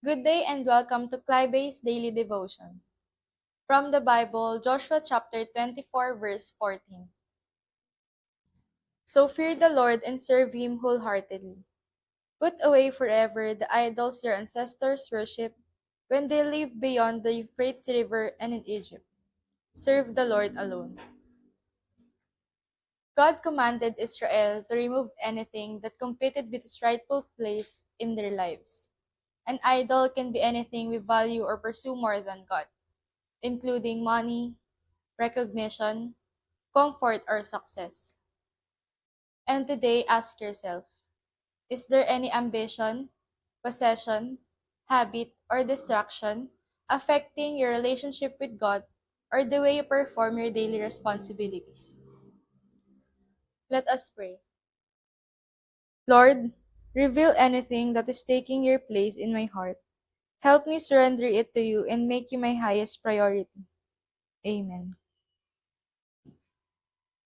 Good day and welcome to Clybay's Daily Devotion. From the Bible, Joshua chapter 24, verse 14. So fear the Lord and serve Him wholeheartedly. Put away forever the idols your ancestors worshipped when they lived beyond the Euphrates River and in Egypt. Serve the Lord alone. God commanded Israel to remove anything that competed with its rightful place in their lives. An idol can be anything we value or pursue more than God, including money, recognition, comfort, or success. And today, ask yourself, is there any ambition, possession, habit, or distraction affecting your relationship with God or the way you perform your daily responsibilities? Let us pray. Lord, reveal anything that is taking your place in my heart. Help me surrender it to you and make you my highest priority. Amen.